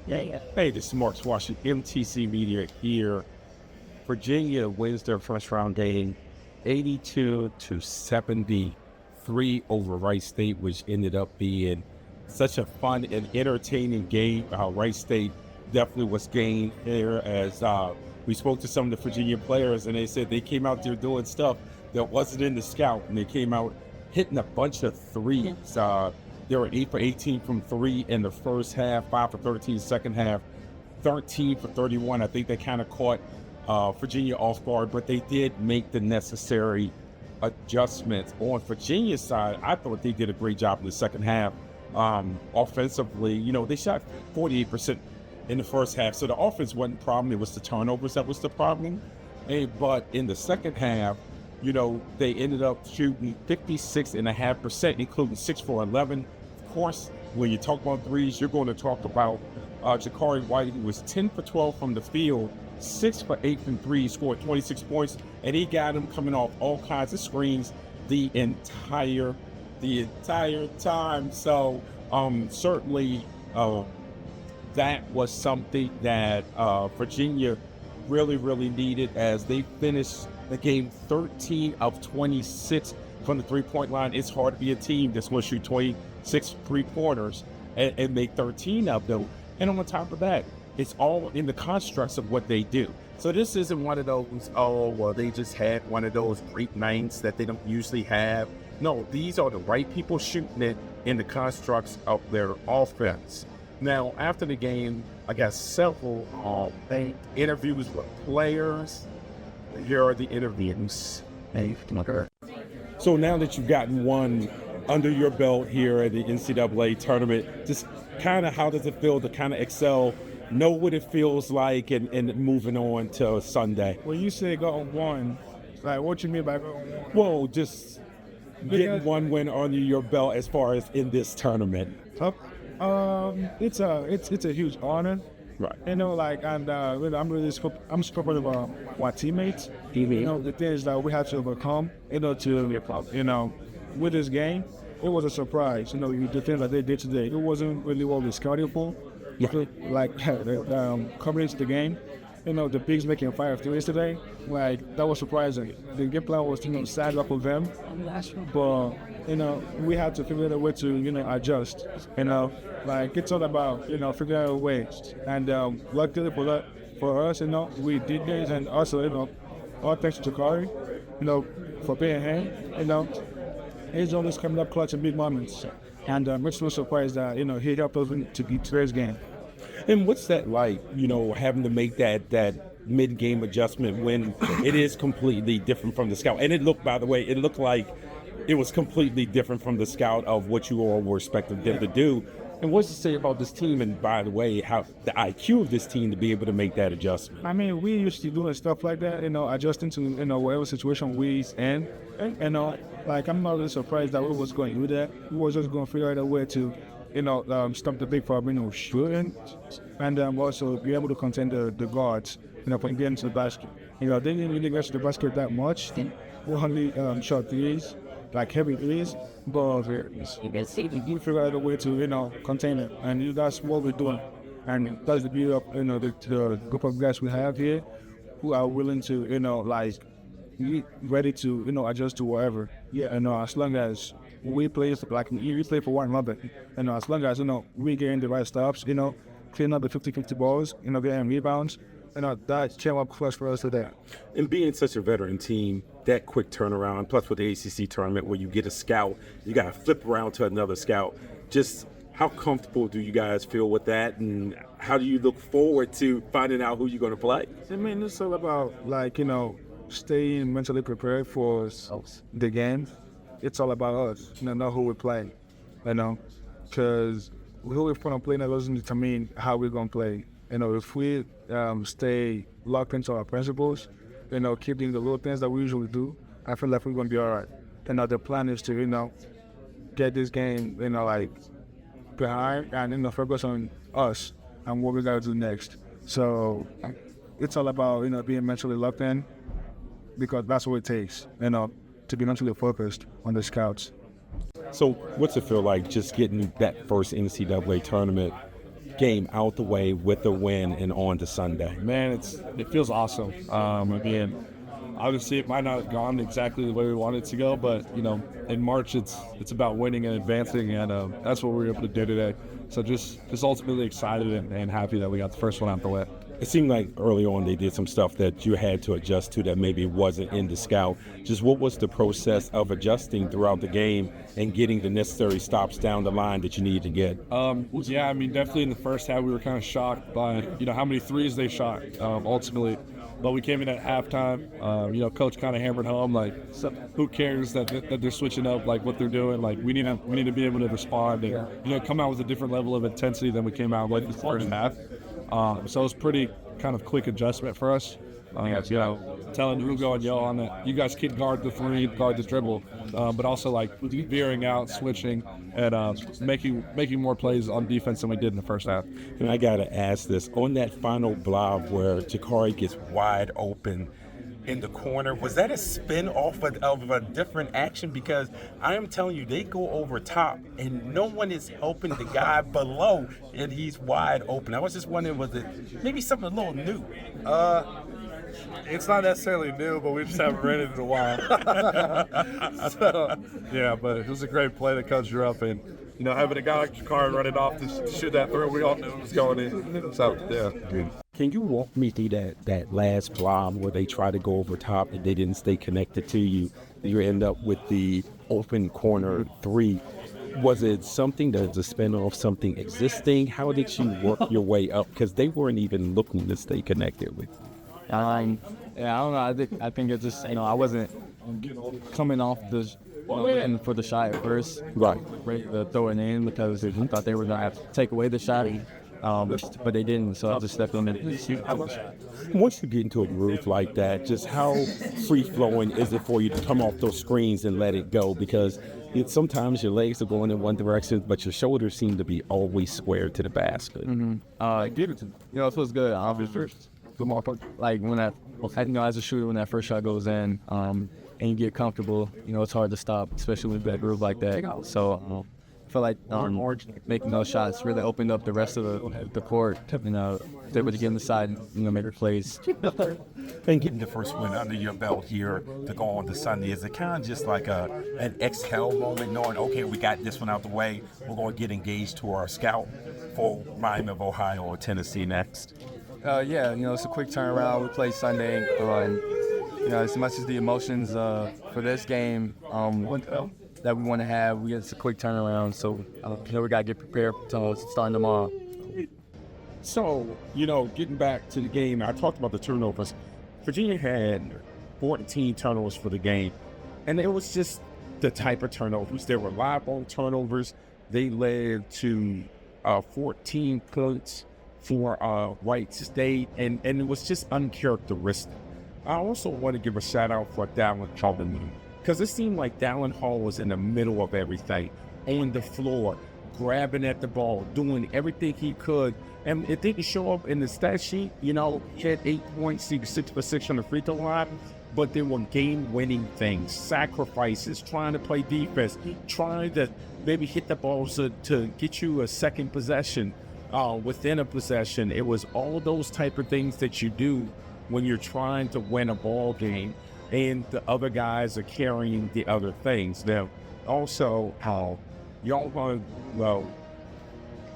Hey, this is Mark Washington, MTC Media here. Virginia wins their first round game 82-73 over Wright State, which ended up being such a fun and entertaining game. Wright State definitely was game here as we spoke to some of the Virginia players, and they said they came out there doing stuff that wasn't in the scout, and they came out hitting a bunch of threes. They were 8 for 18 from three in the first half, 5 for 13 second half, 13 for 31. I think they kind of caught Virginia off guard, but they did make the necessary adjustments. On Virginia's side, I thought they did a great job in the second half. Offensively, they shot 48% in the first half, so the offense wasn't the problem. It was the turnovers that was the problem. But in the second half, they ended up shooting 56.5%, including 6 for 11. Of course, when you talk about threes, you're going to talk about Jakari White, who was 10 for 12 from the field, 6 for 8 from three, scored 26 points, and he got them coming off all kinds of screens the entire time. So certainly that was something that Virginia really needed, as they finished the game 13 of 26 from the three-point line. It's hard to be a team that's going to shoot 26 three-pointers and make 13 of them. And on top of that, it's all in the constructs of what they do. So this isn't one of those, they just had one of those great nights that they don't usually have. No, these are the right people shooting it in the constructs of their offense. Now, after the game, I got several interviews with players. Here are the interviews. So now that you've gotten one under your belt here at the NCAA tournament, just kind of how does it feel to kind of excel, know what it feels like, and moving on to Sunday? When you say got one, like what you mean by got one? Well, just getting one win under your belt as far as in this tournament. It's a huge honor. Right. I'm super proud of our teammates. The things that we had to overcome, with this game, it was a surprise. The things that they did today, it wasn't really what we scouted for. Yeah. Coming into the game, the bigs making 5 threes today, that was surprising. The game plan was, sad up with them, but we had to figure out a way to, adjust. It's all about, figuring out a way. And luckily for us, we did this, and also, all thanks to Jakari, for being here, he's always coming up clutch in big moments. And it's no surprise that, he helped us to beat today's game. And what's that like, having to make that mid-game adjustment when it is completely different from the scout? And it looked like it was completely different from the scout of what you all were expecting them to do. And what's to say about this team, and by the way, how the IQ of this team to be able to make that adjustment? I mean, we used to doing stuff like that, adjusting to, whatever situation we in. I'm not really surprised that we was going to do that. We was just going to figure out a way to, stop the big problem, shooting, and also be able to contain the guards, from getting to the basket. They didn't really get to the basket that much. We only shot threes, heavy threes, but we figure out a way to, contain it, and that's what we're doing. And that's the beauty of, the group of guys we have here, who are willing to, ready to, adjust to whatever. Yeah, as long as we play for one another, as long as, we getting the right stops, clean up the 50-50 balls, getting rebounds, that came up clutch for us today. And being such a veteran team, that quick turnaround, plus with the ACC tournament where you get a scout, you got to flip around to another scout. Just how comfortable do you guys feel with that, and how do you look forward to finding out who you're going to play? I mean, it's all about, staying mentally prepared for the game. It's all about us, not who we play, because who we're going to play doesn't determine how we're going to play. If we stay locked into our principles, keep doing the little things that we usually do, I feel like we're going to be all right. The plan is to, get this game, behind and, focus on us and what we got to do next. So it's all about, being mentally locked in, because that's what it takes, to be mentally focused on the scouts. So what's it feel like just getting that first NCAA tournament game out the way with a win and on to Sunday? Man, it feels awesome. Again, obviously it might not have gone exactly the way we wanted it to go, but in March it's about winning and advancing, and that's what we were able to do today. So just ultimately excited and happy that we got the first one out the way. It seemed like early on they did some stuff that you had to adjust to that maybe wasn't in the scout. Just what was the process of adjusting throughout the game and getting the necessary stops down the line that you need to get? Yeah, I mean, definitely in the first half we were kind of shocked by how many threes they shot ultimately. But we came in at halftime. Coach kind of hammered home who cares that they're switching up what they're doing? We need to be able to respond and come out with a different level of intensity than we came out with the first half. So it was pretty kind of quick adjustment for us. Telling Rugo and Yo on that, you guys can guard the three, guard the dribble, but also veering out, switching, and making more plays on defense than we did in the first half. And I gotta ask this: on that final blob where Jakari gets wide open in the corner, was that a spin off of a different action? Because I am telling you, they go over top and no one is helping the guy below, and he's wide open. I was just wondering, was it maybe something a little new? It's not necessarily new, but we just haven't ran it in a while. So, yeah, but it was a great play that coach drew up, and having a guy like Jakari running off to shoot that through, we all knew it was going in. So, yeah. Can you walk me through that last blob where they try to go over top and they didn't stay connected to you? You end up with the open corner three. Was it something that's a spin-off, something existing? How did you work your way up? Because they weren't even looking to stay connected with you. I don't know. I think it's just I wasn't coming off the looking for the shot at first, right? Ready to throw it in because I thought they were gonna have to take away the shot, but they didn't. So I just stepped on it and shoot. Once you get into a groove like that, just how free flowing is it for you to come off those screens and let it go? Because sometimes your legs are going in one direction, but your shoulders seem to be always squared to the basket. It feels good. Obviously. Like when as a shooter, when that first shot goes in, and you get comfortable, it's hard to stop, especially with that groove like that. So I feel like making those shots really opened up the rest of the court. Able to get inside and make plays. And getting the first win under your belt here to go on to Sunday, is it kind of just like an exhale moment, knowing, okay, we got this one out the way, we're going to get engaged to our scout for Miami of Ohio or Tennessee next? It's a quick turnaround. We play Sunday, as much as the emotions for this game that we want to have, it's a quick turnaround. So, we got to get prepared to starting tomorrow. So, getting back to the game, I talked about the turnovers. Virginia had 14 turnovers for the game, and it was just the type of turnovers. There were live ball turnovers. They led to 14 points for Wright State, and it was just uncharacteristic. I also want to give a shout out for Dallin Hall, because it seemed like Dallin Hall was in the middle of everything, on the floor, grabbing at the ball, doing everything he could, and it didn't show up in the stat sheet. He had 8 points, he was 6 for 6 on the free throw line, but there were game-winning things, sacrifices, trying to play defense, trying to maybe hit the balls to get you a second possession. Within a possession. It was all those type of things that you do when you're trying to win a ball game, and the other guys are carrying the other things. Now, also, how y'all won,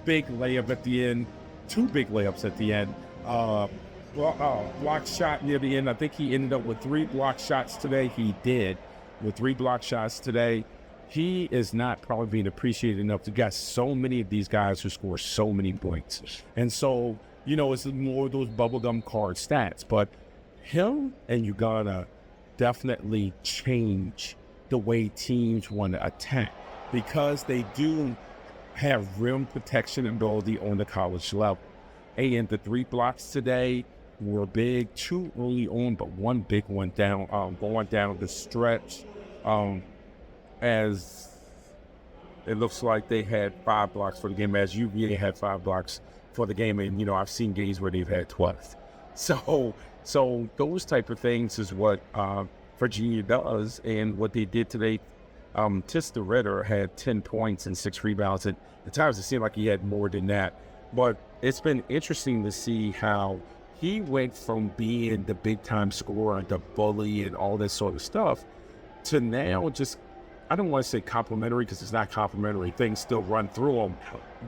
big layup at the end, 2 big layups at the end. Block shot near the end. I think he ended up with 3 block shots today. He did with 3 block shots today. He is not probably being appreciated enough. You got so many of these guys who score so many points. And so, it's more of those bubblegum card stats. But him and Uganda definitely change the way teams want to attack, because they do have rim protection ability on the college level. And the 3 blocks today were big, 2 early on, but 1 big one down, going down the stretch. As it looks like they had 5 blocks for the game, as UVA had 5 blocks for the game, and I've seen games where they've had 12. So those type of things is what Virginia does, and what they did today. Tista Ritter had 10 points and 6 rebounds. At times it seemed like he had more than that, but it's been interesting to see how he went from being the big time scorer, the bully, and all this sort of stuff to now just, I don't want to say complimentary because it's not complimentary. Things still run through him,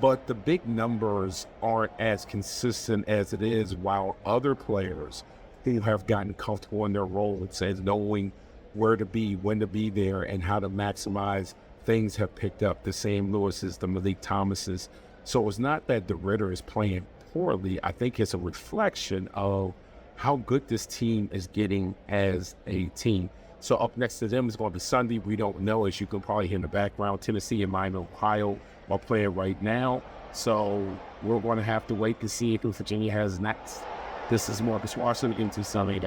but the big numbers aren't as consistent as it is, while other players who have gotten comfortable in their roles and knowing where to be, when to be there, and how to maximize things have picked up. The Sam Lewis's, the Malik Thomas's. So it's not that the Ritter is playing poorly. I think it's a reflection of how good this team is getting as a team. So up next to them is going to be Sunday. We don't know, as you can probably hear in the background. Tennessee and Miami, Ohio are playing right now. So we're going to have to wait to see who Virginia has next. This is Marcus Washington into Sunday.